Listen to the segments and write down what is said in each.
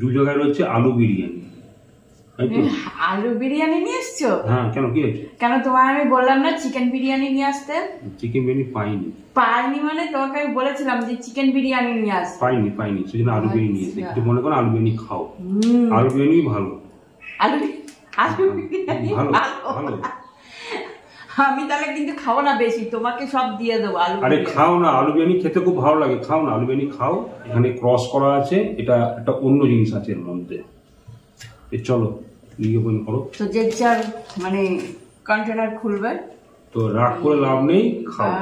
দু জায়গায় রয়েছে আলু বিরিয়ানি। আলু বিরিয়ানি নিয়ে এসছো? হ্যাঁ, কেন কি হয়েছে? কেন তোমার আমি বললাম না চিকেন বিরিয়ানি নিয়ে আসতে? চিকেন বিরিয়ানি পাইনি। পাইনি মানে তোমাকে আমি বলেছিলাম যে চিকেন বিরিয়ানি নিয়ে আসতে। পাইনি সেজন্য আলু বিরিয়ানি নিয়ে এসেছি। একটু মনে করো আলু বিরিয়ানি খাও। আলু বিরিয়ানি ভালো। আলু বিরিয়ানি ভালো। আমি তাহলে কিন্তু খাবো না বেশি, তোমাকে সব দিয়ে দেবো আলু। আরে খাও না, আলু বিরিয়ানি খেতে খুব ভালো লাগে, খাও না আলু বিরিয়ানি খাও। এখানে ক্রস করা আছে, এটা একটা অন্য জিনিস আছে এর মধ্যে। চলো নিয়ে ওপেন করো। তো যে যার মানে কন্টেনার খুলবে, তো রাগ করে লাভ নেই, খাও।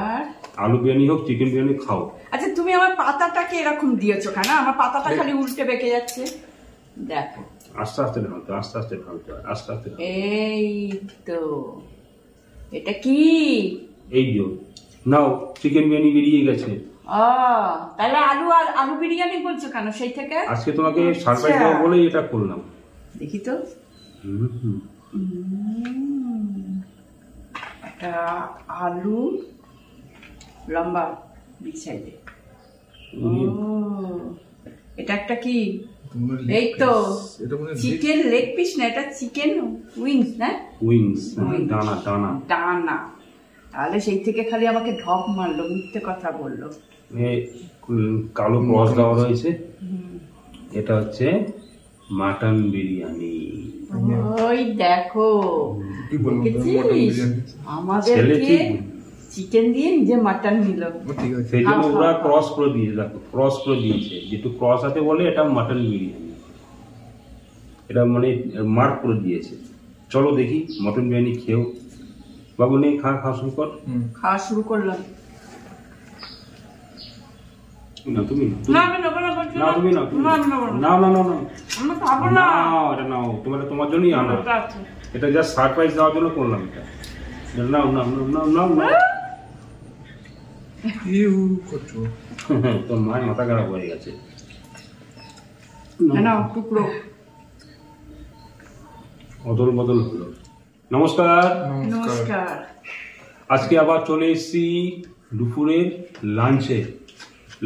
আলু বিরিয়ানি হোক চিকেন বিরিয়ানি খাও। আচ্ছা তুমি আমার পাতাটাকে এরকম দিয়েছো কেন? আমার পাতাটা খালি উল্টে বেঁকে যাচ্ছে। দেখো আস্তে আস্তে ঢালতে, আস্তে আস্তে ঢালতে, আস্তে আস্তে। এই তো এটা কি? এই যে নাও চিকেন বিরিয়ানি বেরিয়ে গেছে। তাহলে আলু বিরিয়ানি বলছো কেন সেই থেকে? আজকে তোমাকে সারপ্রাইজ দেবো বলেই এটা করলাম। দেখি তো। একটা আলু লম্বা বিগ সাইজে। এটা একটা কি? এই তো চিকেন লেগ পিস না, এটা চিকেন উইংস না? উইংস, ডানা ডানা ডানা। তাহলে সেই থেকে খালি আমাকে ঢপ মারলো, মিথ্যে কথা বললো। কালো ক্রস দেওয়া রয়েছে। এটা হচ্ছে মাটন বিরিয়ানি। ওই দেখো আমাদেরকে চিকেন দিয়ে নিজে মাটন নিল, সেই জন্য ওরা ক্রস করে দিয়েছে। দেখো ক্রস করে দিয়েছে, যেহেতু ক্রস আছে বলে এটা মাটন বিরিয়ানি, এটা মানে মার্ক করে দিয়েছে। চলো দেখি মটন বিরিয়ানি খেও। বাবু নেই, খাওয়া শুরু কর। খাওয়া শুরু করলাম। না তুমি তোমার জন্যই আনা, এটা জাস্ট সারপ্রাইজ দেওয়ার জন্য করলাম এটা। নাও নাও নাও নাও নাও। তোর মায়ের মাথা খারাপ হয়ে গেছে। টুকরো অদল বদল হলো। নমস্কার। নমস্কার। আজকে আবার চলে এসেছি দুপুরের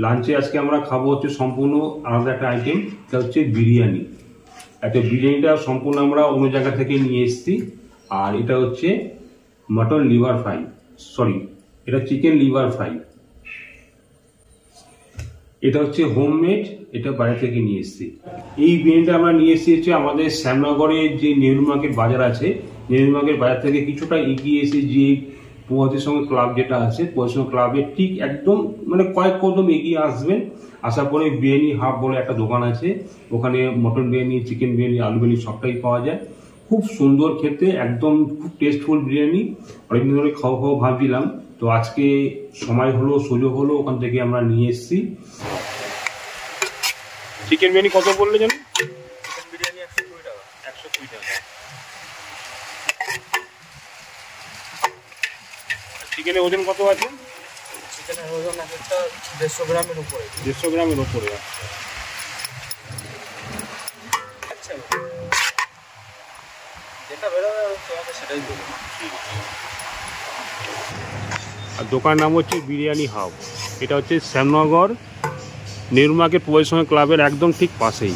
লাঞ্চে আজকে আমরা খাবো হচ্ছে সম্পূর্ণ আলাদা একটা আইটেম, এটা হচ্ছে বিরিয়ানি। একটা বিরিয়ানিটা সম্পূর্ণ আমরা অন্য জায়গা থেকে নিয়ে এসেছি। আর এটা হচ্ছে মটন লিভার ফ্রাই, সরি এটা চিকেন লিভার ফ্রাই। এটা হচ্ছে হোমমেড, এটা বাইরে থেকে নিয়ে এসেছি। এই বিরিয়ানিটা আমরা নিয়ে এসেছি হচ্ছে আমাদের শ্যামনগরের যে নেহরু মার্কেট বাজার আছে, নেহরু মার্কেট বাজার থেকে কিছুটা এগিয়ে এসে যে প্রভাতের সঙ্গে ক্লাব যেটা আছে, প্রভাতের সঙ্গে ক্লাবের ঠিক একদম মানে কয়েক কদম এগিয়ে আসবেন। আসার পরে বিরিয়ানি হাব বলে একটা দোকান আছে, ওখানে মটন বিরিয়ানি, চিকেন বিরিয়ানি, আলু বিরিয়ানি সবটাই পাওয়া যায়। খুব সুন্দর খেতে, একদম খুব টেস্টফুল বিরিয়ানি। অনেকদিন ধরে খাওয়া ভাবছিলাম, তো আজকে সময় হলো, সুযোগ হলো, ওখান থেকে আমরা নিয়ে এসেছি। চিকেন বিরিয়ানি কত বললে জানো? চিকেন বিরিয়ানি 120 টাকা। 120 টাকা। চিকেনের ওজন কত আছে? চিকেনের ওজন একটা 150 গ্রামের উপরে। 150 গ্রামের উপরে। আচ্ছা, যেটা বেরোবে তোমাকে সেটাই দেবো। আর দোকানের নাম হচ্ছে বিরিয়ানি হাব। এটা হচ্ছে শ্যামনগর নেহরু মার্কেট প্রভাতের সঙ্গে ক্লাবের একদম ঠিক পাশেই।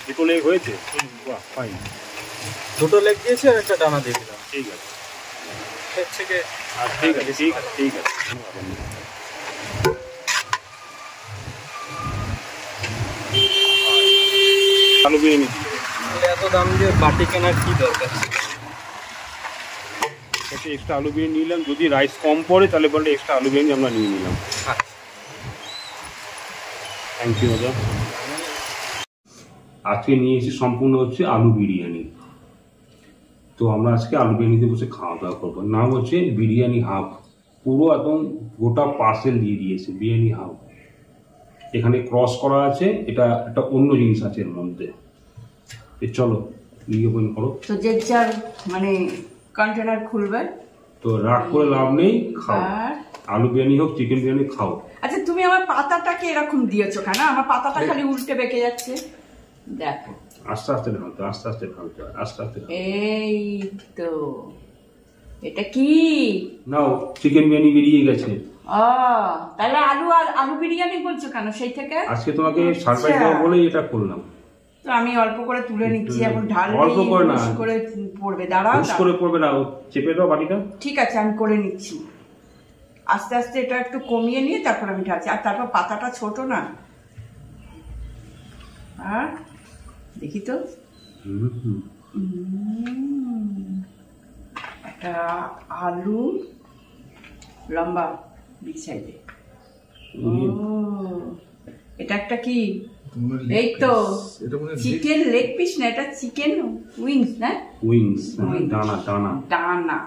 দুটো লেগ হয়েছে? বাহ, ফাইন। দুটো লেগ দিয়েছে আর একটা ডানা দিয়ে দিলাম। ঠিক আছে, ঠিক আছে, ঠিক আছে, ঠিক আছে, ঠিক আছে। আলু বিরিয়ানি এত দাম দিয়ে বাটি কেনার কি দরকার? এক্সট্রা আলু বিরিয়ানি নিলাম, যদি রাইস কম পড়ে তাহলে বললে এক্সট্রা আলু বিরিয়ানি আমরা নিয়ে নিলাম। থ্যাংক ইউ দাদা। আজকে নিয়ে এসেছি সম্পূর্ণ হচ্ছে আলু বিরিয়ানি। তো আমরা আজকে আলু বিরিয়ানিতে বসে খাওয়া দাওয়া করবো। নাম হচ্ছে বিরিয়ানি হাব, পুরো একদম গোটা পার্সেল দিয়ে দিয়েছে বিরিয়ানি হাব। এখানে ক্রস করা আছে, এটা একটা অন্য জিনিস আছে এর মধ্যে। চলো নিয়ে ওপেন করো। তো যে যার মানে কন্টেনার খুলবে, তো রাগ করে লাভ নেই, খাও। আলু বিরিয়ানি হোক চিকেন বিরিয়ানি খাও। আচ্ছা তুমি আমার পাতাটাকে এরকম দিয়েছো কেন? আমার পাতাটা খালি উল্টে বেঁকে যাচ্ছে। দেখো আস্তে আস্তে ঢালতে, আস্তে আস্তে ঢালতে, আস্তে আস্তে ঢালতে। এই তো, এটা কি? নাও, চিকেন বিরিয়ানি বেরিয়ে গেছে। ও, তাহলে আলু আলু বিরিয়ানি বলছো কেন সেই থেকে? আজকে তোমাকে সারপ্রাইজ দেবো বলেই এটা করলাম। তো আমি অল্প করে তুলে নিচ্ছি, এখন অল্প করে না, ঢাল করে পড়বে। দাঁড়াও হুশ করে পড়বে না, চেপে দাও বাটিটা। ঠিক আছে, আমি করে নিচ্ছি। আস্তে আস্তে এটা একটু কমিয়ে নিয়ে তারপর আমি ঢালছি। আর তারপর পাতাটা ছোট না, আর দেখি তো। একটা আলু লম্বা বিগ সাইজে। এটা একটা কি? এই তো চিকেন লেগ পিস না, এটা চিকেন উইংস না? উইংস, দানা দানা ডানা।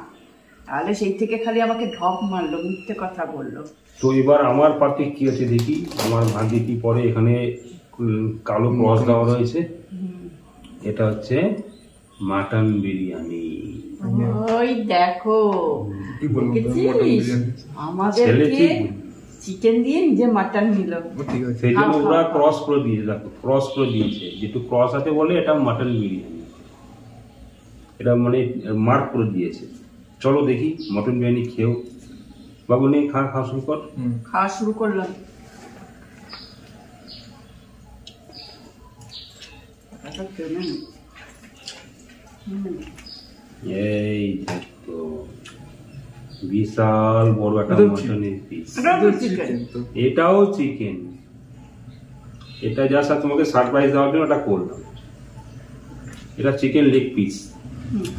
তাহলে সেই থেকে খালি আমাকে ঢপ মারলো, মিথ্যে কথা বললো। তো এবার আমার পাতে কি আছে দেখি, আমার ভাগ্যে কি পরে। এখানে কালো ক্রস দেওয়া রয়েছে, এটা হচ্ছে মাটন বিরিয়ানি। ওই দেখো, দেখেছিস আমাদেরকে চিকেন দিয়ে নিজে মাটন নিল। সেই জন্য ওরা ক্রস করে দিয়েছে, দেখো ক্রস করে দিয়েছে, যেটু ক্রস আছে বলে এটা মাটন বিরিয়ানি, এটা মানে মার্ক করে দিয়েছে। চলো দেখি মটন বিরিয়ানি খেয়েও। বাবু নেই, খাওয়া শুরু কর। খাওয়া শুরু করলাম। এই দেখো, বিশাল বড় একটা মটনের পিস। এটাও চিকেন। এটা জাস্ট তোমাকে সারপ্রাইজ দেওয়ার জন্য এটা করলাম। এটা চিকেন লেগ পিস।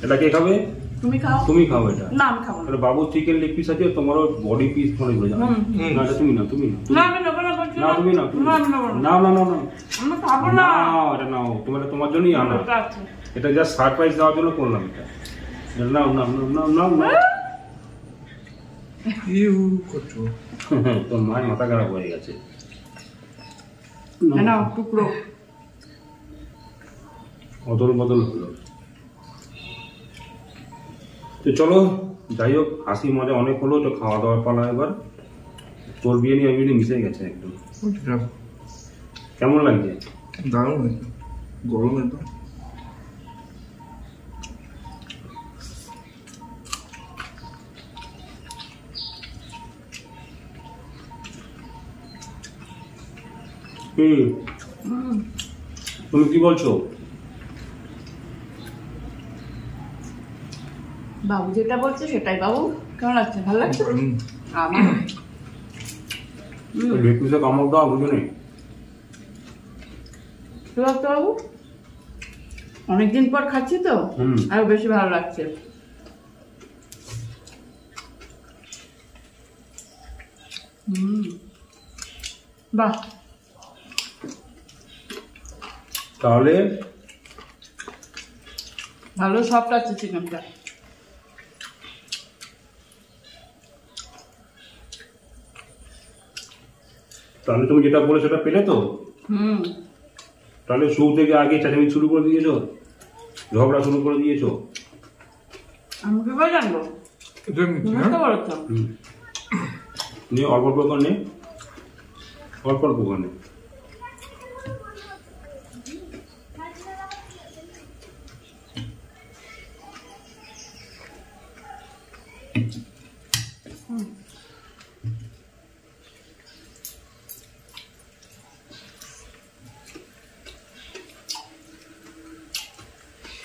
এটা কে খাবে? তুমি খাও। তুমি খাও এটা? না, আমি খাবো না। বাবুর চিকেন লেগ পিস আছে, তোমারও বডি পিস মনে করে যাবে। না, এটা তুমি না, তুমি না, না, আমি নেবো না, বলছি না, তুমি না, তুমি না, আমি নেবো না। না, না, না, না, আমি খাবো না। নাও, এটা নাও, তোমার জন্যই আনা। এটা জাস্ট সারপ্রাইজ দেওয়ার জন্য করলাম এটা। নাও, নাও, নাও, নাও, নাও। তোর মায়ের মাথা খারাপ হয়ে গেছে। নাও টুকরো। অদল বদল হলো। তো চলো, যাই হোক, হাসি মজা অনেক হলো। তো খাওয়া দাওয়ার পালা এবার। তোর বিরিয়ানি আমি মিশে গেছে একদম। কেমন লাগছে? দারুণ, গরম একদম। তুমি কি বলছো? বাবু যেটা বলছে সেটাই। বাবু কেমন লাগছে? ভালো লাগছে আমার? লেগ পিসে কামড় দাও, বুঝো নেই? কি লাগতো বাবু? অনেকদিন পর খাচ্ছি তো, আরো বেশি ভালো লাগছে। বাহ, তাহলে ভালো সফট আছে চিকেনটা। তাহলে তুমি যেটা বলে সেটা পেলে তো? তাহলে শুরু থেকে আগে চেঁচামেচি শুরু করে দিয়েছো, ঝগড়া শুরু করে দিয়েছো। আমি কি করে জানবো? বুঝতে পারো তো? নিয়ে অল্প অল্প করে নে, অল্প অল্প করে নে।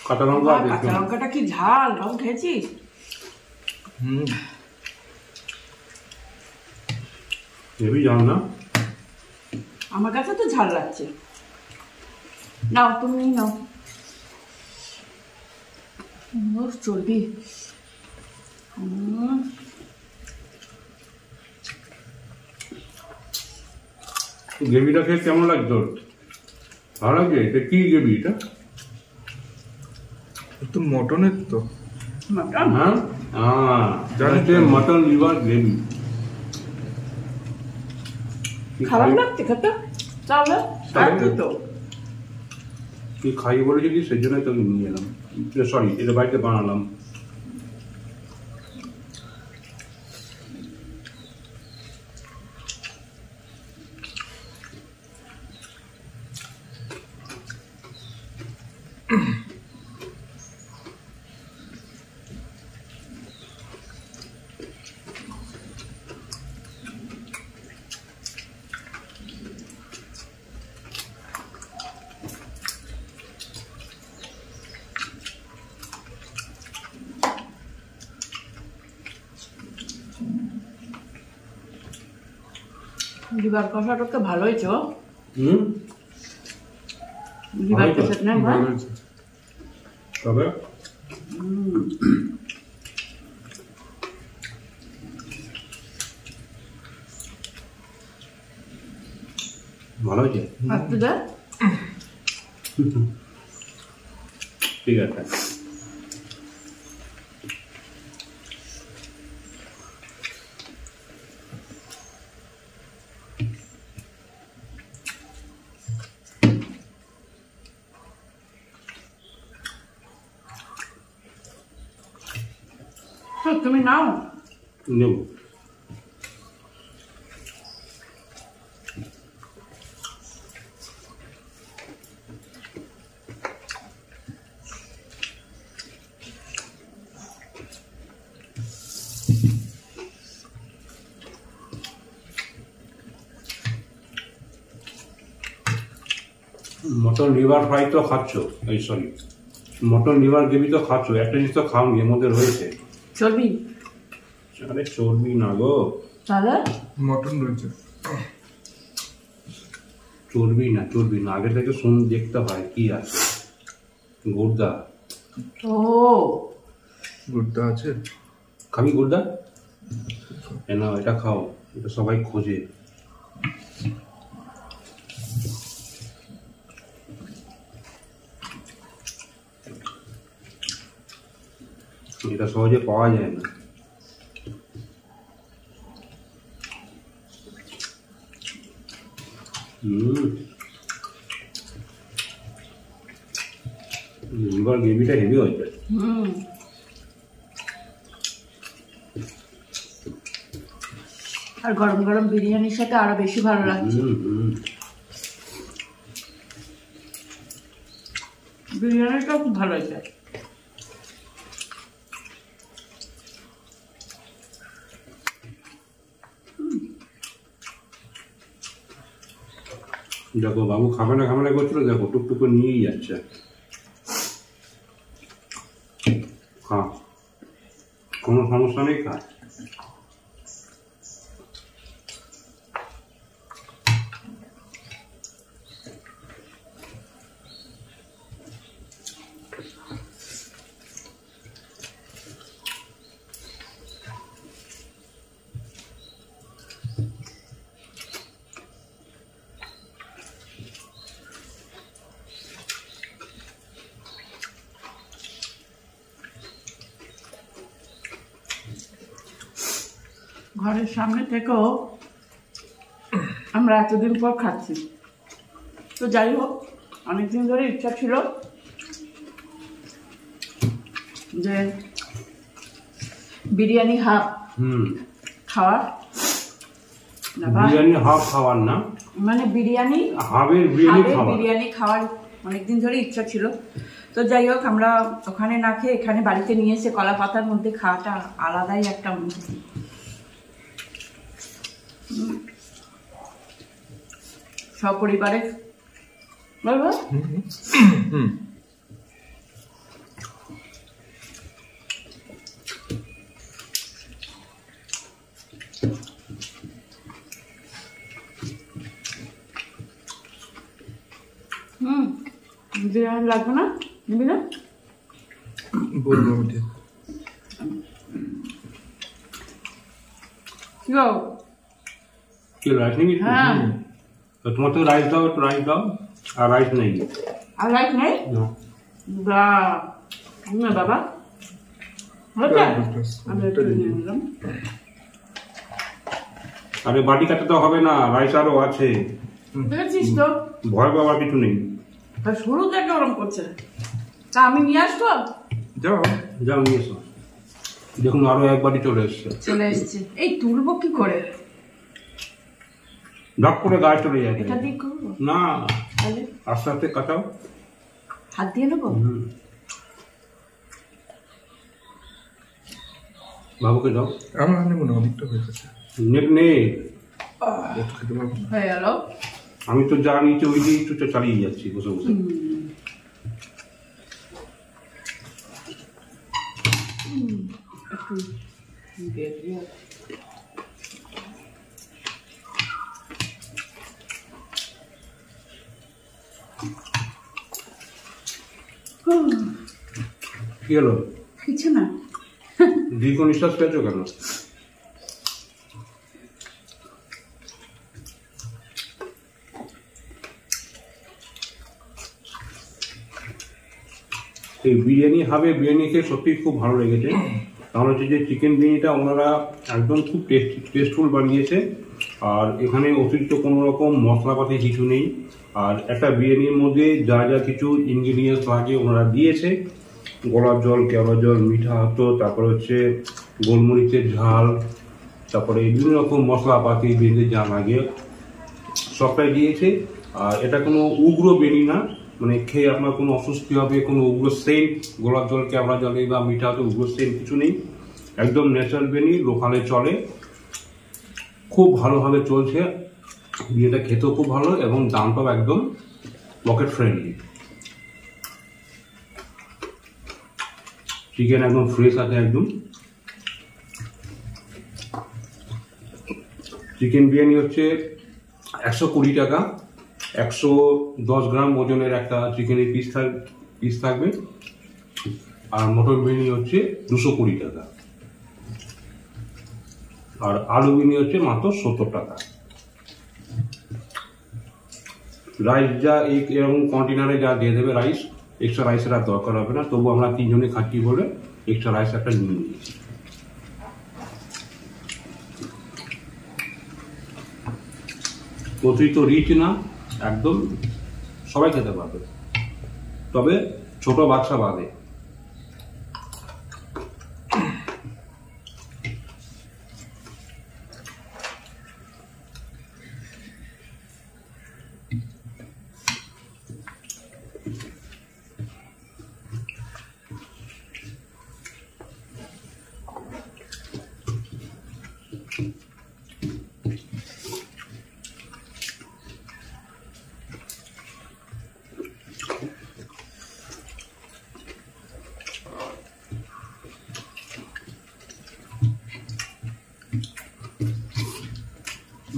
কাঁচা লঙ্কা, কাঁচা লঙ্কাটা কি ঝাল? বাবু খেয়েছিস? হেবি ঝাল না? আমার কাছে তো ঝাল লাগছে। নাও, তুমি নাও। চর্বি। গ্রেভিটা খেয়ে কেমন লাগতো? ভালো লাগছে? এটা কি গ্রেভি? এটা তো মটনের তো। মটন? হ্যাঁ, জানিতে মটন লিভার গ্রেভি। খারাপ লাগছে খেতে? তাহলে তো তুই খাই বলেছিলি, সেই জন্যই তোকে নিয়ে এলাম। সরি, এটা বাড়িতে বানালাম। লিভার কষাটা তো ভালো হয়েছে ও। হুম লিভার ভালোই তো। কষাটা না ভালো হয়েছে। তবে ভালো হয়েছে। একটু দে। ঠিক আছে। তো তুমি নাও। নেব। মটন লিভার ফ্রাই তো খাচ্ছ, এই সরি মটন লিভার গ্রেভি তো খাচ্ছ, একটা জিনিস তো খাওনি এর মধ্যে রয়েছে। চর্বি। আরে চর্বি না গো, তাহলে মটন রয়েছে। চর্বি না আগে থেকে শুন দেখতে হয় কি আছে। গুর্দা। ও গুড়টা আছে। খাবি গুর্দা? এ নাও এটা খাও, এটা সবাই খোঁজে। এটা সহজে পাওয়া যায় না। লিভার গ্রেভিটা হেভি হয়েছে। হুম। আর গরম গরম বিরিয়ানির সাথে আরো বেশি ভালো লাগছে। বিরিয়ানিটাও খুব ভালো হয়েছে। দেখো বাবু খাবে না করছিল, দেখো টুকটুক করে নিয়েই যাচ্ছে। খা, কোনো সমস্যা নেই, খা। ঘরের সামনে থেকেও আমরা এতদিন পর খাচ্ছি। তো যাই হোক, অনেকদিন ধরে ইচ্ছা ছিল যে বিরিয়ানি হাফ খাওয়ার। বিরিয়ানি হাফ খাওয়ার না, মানে বিরিয়ানি হাফের বিরিয়ানি খাওয়ার অনেকদিন ধরে ইচ্ছা ছিল। তো যাই হোক, আমরা ওখানে না খেয়ে এখানে বাড়িতে নিয়ে এসে কলা পাতার মধ্যে খাওয়াটা আলাদাই একটা অনুভূতি। সপরিবারে বলবো। বিরিয়ানি লাগবে না, নিবি না? বলবো আমি ঠিক। কি রাইস নেই? হ্যাঁ। তো তোমার তো রাইস দাও, একটু রাইস দাও। আর রাইস নেই? আর রাইস নেই? না। না বাবা, আমি একটু নিয়ে নিলাম। আরে বাটি কাটতে তো হবে না, রাইস আরো আছে। দেখেছিস তো, ভয় পাওয়ার কিছু নেই। শুরু থেকে ওরম করছে। তা আমি নিয়ে আসবো? যাও নিয়ে এসো। দেখুন আরো এক বাটি চলে এসছে। এই তুলবো কি করে? ঢক করে গায়ে চলে যাবে। এটা দিয়ে করবো না, তাহলে আস্তে আস্তে কাটাও। হাত দিয়ে নেবো? বাবুকে দাও। আমার নেব না, অনেকটা হয়ে গেছে। নেট নেই, খেতে পারবো না। হয়ে গেল। আমি তো যা নিচে ওই দিয়ে একটু চালিয়ে যাচ্ছি বসে বসে। কি হলো? কিছু না। দীর্ঘ নিঃশ্বাস পেয়েছো কেন? এই বিরিয়ানি হবে, বিরিয়ানি খেয়ে সত্যি খুব ভালো লেগেছে। কারণ হচ্ছে যে চিকেন বিরিয়ানিটা ওনারা একদম খুব টেস্টফুল বানিয়েছে। আর এখানে অতিরিক্ত কোনো রকম মশলাপাতি কিছু নেই। আর একটা বিরিয়ানির মধ্যে যা যা কিছু ইনগ্রিডিয়েন্টস লাগে ওনারা দিয়েছে, গোলাপ জল, কেওড়া জল, মিঠা আতো, তারপরে হচ্ছে গোলমরিচের ঝাল, তারপরে বিভিন্ন রকম মশলাপাতি বিরিয়ানিতে যা লাগে সবটাই দিয়েছে। আর এটা কোনো উগ্র বিরিয়ানি না, মানে খেয়ে আপনার কোনো অস্বস্তি হবে, কোনো উগ্র সেন্ট, গোলাপ জল, কেওড়া জলে বা মিঠা আতো উগ্র সেন্ট কিছু নেই। একদম ন্যাচারাল বিরিয়ানি, লোকালে চলে, খুব ভালোভাবে চলছে। বিয়েটা খেতেও খুব ভালো এবং দামটাও একদম পকেট ফ্রেন্ডলি। চিকেন একদম ফ্রেশ আছে একদম। চিকেন বিরিয়ানি হচ্ছে 120 টাকা, 110 গ্রাম ওজনের একটা চিকেনের পিস থাকবে। আর মটন বিরিয়ানি হচ্ছে 220 টাকা। আর আলু বিরিয়ানি হচ্ছে মাত্র 70 টাকা। রাইস যা এরকম কন্টেনারে যা দিয়ে দেবে রাইস, এক্সট্রা রাইসের আর দরকার হবে না। তবু আমরা 3 জনে খাচ্ছি বলে এক্সট্রা রাইস একটা নিয়ে নিয়েছি। অতিরিক্ত রিচ না, একদম সবাই খেতে পারবে, তবে ছোট বাচ্চা বাদে।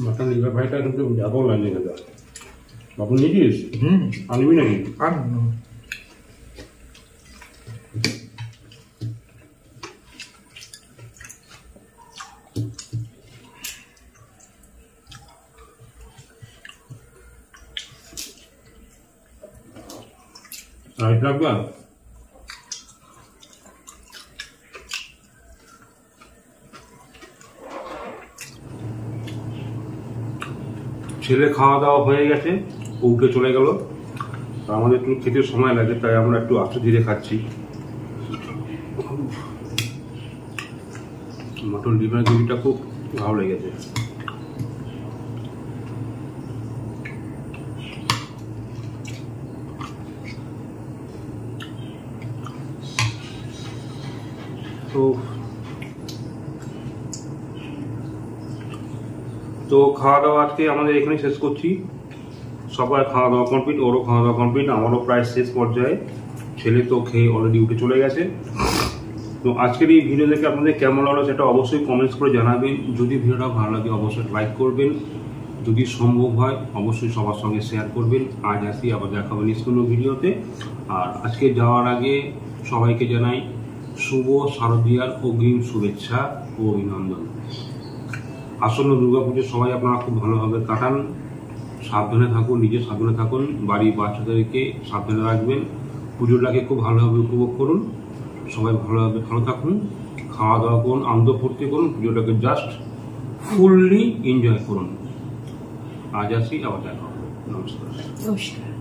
মাটন লিভার ফ্রাইটা কিন্তু যাবো লাগে দাদা। বাবু নিয়েছিস? আনবি নাকি? আর রাইট লাগবে? ছেলে খাওয়া দাওয়া হয়ে গেছে, ও উঠে চলে গেল। আমাদের একটু খেতে সময় লাগে, তাই আমরা একটু আস্তে ধীরে খাচ্ছি। মটন লিভার গ্রেভিটা খুব ভালো লেগেছে। তো খাওয়া দাওয়া আজকে আমাদের এখানে শেষ করছি। সবার খাওয়া দাওয়া কমপ্লিট, ওরও খাওয়া দাওয়া কমপ্লিট, আমারও প্রায় শেষ পর্যায়ে। ছেলে তো খেয়ে অলরেডি উঠে চলে গেছে। তো আজকের এই ভিডিও দেখে আপনাদের কেমন লাগলো সেটা অবশ্যই কমেন্টস করে জানাবেন। যদি ভিডিওটা ভালো লাগে অবশ্যই লাইক করবেন, যদি সম্ভব হয় অবশ্যই সবার সঙ্গে শেয়ার করবেন। আজ আসি, আবার দেখা হবে নেক্সট কোনো ভিডিওতে। আর আজকে যাওয়ার আগে সবাইকে জানাই শুভ শারদীয়ার অগ্রিম শুভেচ্ছা ও অভিনন্দন। আসন্ন দুর্গাপুজো সবাই আপনারা খুব ভালোভাবে কাটান, সাবধানে থাকুন, নিজে সাবধানে থাকুন, বাড়ির বাচ্চাদেরকে সাবধানে রাখবেন। পুজোটাকে খুব ভালোভাবে উপভোগ করুন, সবাই ভালোভাবে ভালো থাকুন, খাওয়া দাওয়া করুন, আনন্দ ফুর্তি করুন, পুজোটাকে জাস্ট ফুললি এনজয় করুন। আজ আসি, আবার দেখা হবে। নমস্কার। নমস্কার।